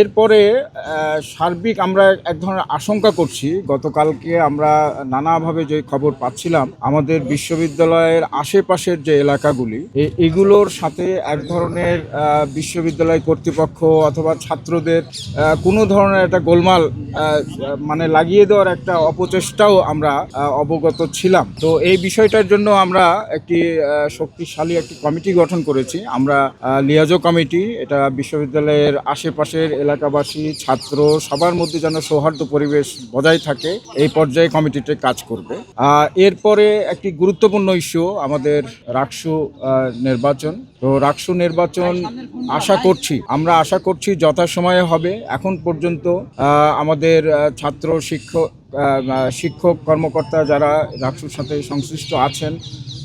এরপরে সার্বিক আমরা এক ধরনের আশঙ্কা করছি। গতকালকে আমরা নানাভাবে যে খবর পাচ্ছিলাম, আমাদের বিশ্ববিদ্যালয়ের আশেপাশের যে এলাকাগুলি এগুলোর সাথে এক ধরনের বিশ্ববিদ্যালয় কর্তৃপক্ষ অথবা ছাত্রদের কোনো ধরনের একটা গোলমাল মানে লাগিয়ে দেওয়ার একটা অপচেষ্টাও আমরা অবগত ছিলাম। তো এই বিষয়টার জন্য আমরা একটি শক্তিশালী একটি কমিটি গঠন করেছি। আমরা লিয়াজো কমিটি, এটা বিশ্ববিদ্যালয়ের আশেপাশের এলাকাবাসী, ছাত্র সবার মধ্যে যেন সৌহার্দ্য পরিবেশ বজায় থাকে, এই পর্যায়ে কমিটিতে কাজ করবে। এরপরে একটি গুরুত্বপূর্ণ ইস্যু আমাদের রাকসু নির্বাচন। তো রাকসু নির্বাচন আমরা আশা করছি যথাসময়ে হবে। এখন পর্যন্ত আমাদের ছাত্র শিক্ষক কর্মকর্তা যারা রাকসুর সাথে সংশ্লিষ্ট আছেন,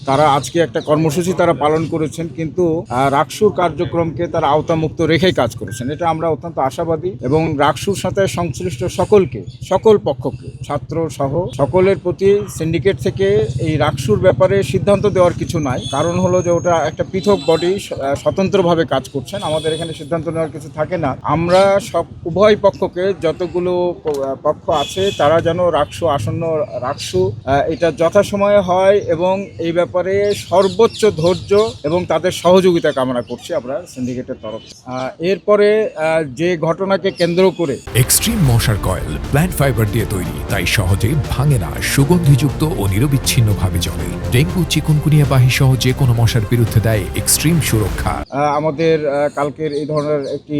তারা আজকে একটা কর্মসূচি পালন করেছেন, কিন্তু রাকসুর কার্যক্রমকে তারা আওতামুক্ত রেখেই কাজ করেছেন। এটা আমরা অত্যন্ত আশাবাদী এবং রাকসুর সাথে সংশ্লিষ্ট সকল পক্ষকে, ছাত্র সহ সকলের প্রতি সিন্ডিকেট থেকে এই রাকসুর ব্যাপারে সিদ্ধান্ত দেওয়ার কিছু নাই। কারণ হলো যে ওটা একটা পৃথক বডি, স্বতন্ত্রভাবে কাজ করছেন। আমাদের এখানে সিদ্ধান্ত নেওয়ার কিছু থাকে না। আমরা উভয় পক্ষকে, যতগুলো পক্ষ আছে, তারা যেন রাকসু এটা যথাসময়ে হয় এবং এই ব্যাপারে সর্বোচ্চ ধৈর্য এবং তাদের সহযোগিতা কামনা করছি আমরা সিন্ডিকেটের তরফ। এরপরে যে ঘটনাকে কেন্দ্র করে এক্সট্রিম মশার কয়েল প্ল্যান্ট ফাইবার দিয়ে তৈরি, তাই সহজে ভাঙে না, সুগন্ধিযুক্ত ও নিরবিচ্ছিন্নভাবে জ্বলে। ডেঙ্গু, চিকুনগুনিয়া বাহি সহ যে কোনো মশার বিরুদ্ধে দেয় এক্সট্রিম সুরক্ষা। আমাদের কালকের এই ধরনের একটি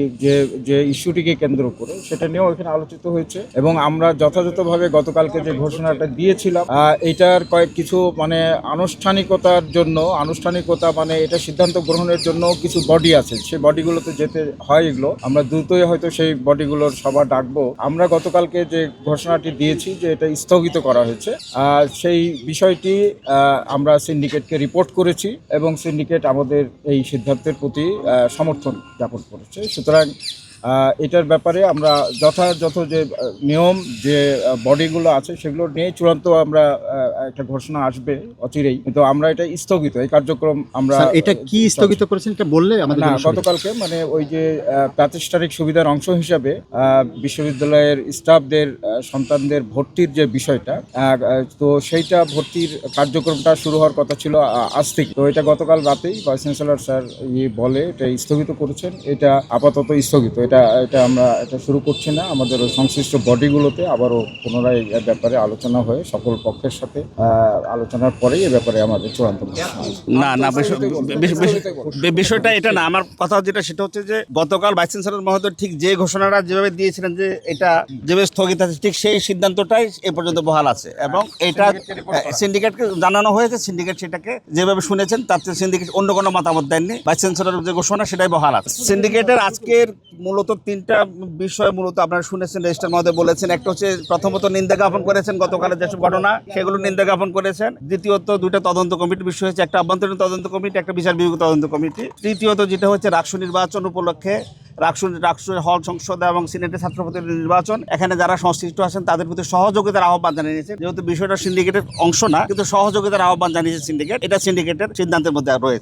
যে ইস্যুটিকে কেন্দ্র করে সেটা নিয়েও এখানে আলোচিত হয়েছে এবং আমরা যথাযথভাবে গতকালকে যে ঘোষণাটা দিয়েছিলাম, এইটার কিছু মানে আনুষ্ঠানিকতা মানে এটা সিদ্ধান্ত গ্রহণের জন্য কিছু বডি আছে, সেই বডিগুলোতে যেতে হয়। এগুলো আমরা দ্রুতই হয়তো সেই বডিগুলোর সভা ডাকবো। আমরা গতকালকে যে ঘোষণাটি দিয়েছি যে এটা স্থগিত করা হয়েছে, সেই বিষয়টি আমরা সিন্ডিকেটকে রিপোর্ট করেছি এবং সিন্ডিকেট আমাদের এই সিদ্ধান্তের প্রতি সমর্থন জ্ঞাপন করেছে। সুতরাং এটার ব্যাপারে আমরা যথাযথ যে নিয়ম, যে বডিগুলো আছে, সেগুলো নিয়ে চূড়ান্ত আমরা একটা ঘোষণা আসবে অচিরেই। কিন্তু আমরা এটা স্থগিত, এই কার্যক্রম আমরা এটা কি স্থগিত করেছেন এটা বললে আমাদের গতকালকে মানে ওই যে প্রাতিষ্ঠানিক সুবিধার অংশ হিসাবে বিশ্ববিদ্যালয়ের স্টাফদের সন্তানদের ভর্তির যে বিষয়টা, তো সেইটা ভর্তির কার্যক্রমটা শুরু হওয়ার কথা ছিল আজ থেকে। তো এটা গতকাল রাতেই ভাইস চ্যান্সেলর স্যার বলে এটা স্থগিত করেছেন। এটা আপাতত স্থগিত, এটা আমরা শুরু করছি না। আমাদের ওই সংশ্লিষ্ট বডিগুলোতে আবারও পুনরায় এই ব্যাপারে আলোচনা হয়ে সকল পক্ষের সাথে আলোচনার পরেই এ ব্যাপারে আমাদের চূড়ান্ত বিষয়টা এটা না। আমার কথা যেটা সেটা হচ্ছে যে গতকাল ভাইস চ্যান্সেলর মহোদয় ঠিক যে ঘোষণাটা যেভাবে দিয়েছিলেন যে এটা যেভাবে স্থগিত আছে, ঠিক সেই সিদ্ধান্তটাই এ পর্যন্ত বহাল আছে এবং এটা সিন্ডিকেটকে জানানো হয়েছে। সিন্ডিকেট সেটাকে যেভাবে শুনেছেন তাতে সিন্ডিকেট অন্য কোনো মতামত দেননি। ভাইস চ্যান্সেলর যে ঘোষণা সেটাই বহাল আছে। সিন্ডিকেটের আজকের মূলত তিনটা বিষয় মূলত আপনারা শুনেছেন, রেজিস্ট্রার মহোদয় বলেছেন। একটা হচ্ছে প্রথমত নিন্দা জ্ঞাপন করেছেন গতকালের যেসব ঘটনা, সেগুলো নিন্দা জ্ঞাপন করেছেন। দ্বিতীয়ত দুইটা তদন্ত কমিটির বিষয় হচ্ছে, একটা আভ্যন্তরীণ তদন্ত কমিটি, একটা বিচার বিভাগীয় তদন্ত কমিটি। তৃতীয়ত যেটা হচ্ছে রাকসু নির্বাচন উপলক্ষে রাকসুর হল সংসদ এবং সিনেটের ছাত্রপ্রতিনিধি নির্বাচন, এখানে যারা সংশ্লিষ্ট আছেন তাদের প্রতি সহযোগিতার আহ্বান জানিয়েছে। যেহেতু বিষয়টা সিন্ডিকেটের অংশ না, কিন্তু সহযোগিতার আহ্বান জানিয়েছে সিন্ডিকেট, এটা সিন্ডিকেটের সিদ্ধান্তের মধ্যে রয়েছে।